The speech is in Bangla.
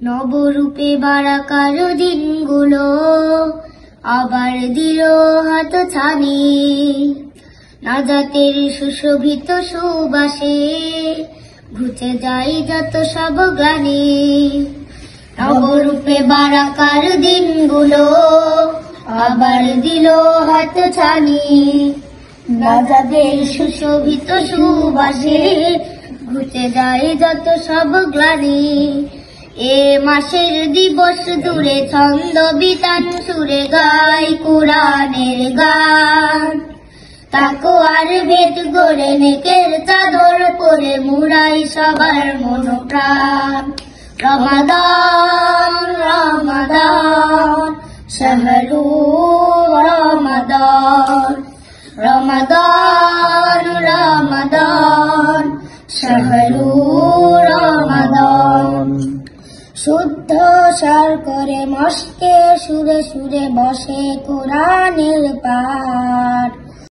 নবরূপে বারাকার দিনগুলো আবার দিল হাত ছানি, নাজাতের সুশোভিত সুবাসে ঘুচে যায় যত সব গ্লানি। নবরূপে বারাকার দিনগুলো আবার দিল হাত ছানি, নাজাতের সুশোভিত সুবাসে ঘুচে যায় যত সব গ্লানি। এ মাসের দিবস দূরে ছন্দ বিতান সুরে গায় কুরআনের গান, তাকওয়ার ভেদ গড়ে নেকের চাদর করে মুড়াই সবার মনোপ্রাণ। রমাদান রমাদান শাহরু রমাদান, রমাদান রমাদান শাহরু রমাদান। শুদ্ধ স্বর করে মস্কে সুরে সুরে বসে কুরআনের পাঠ,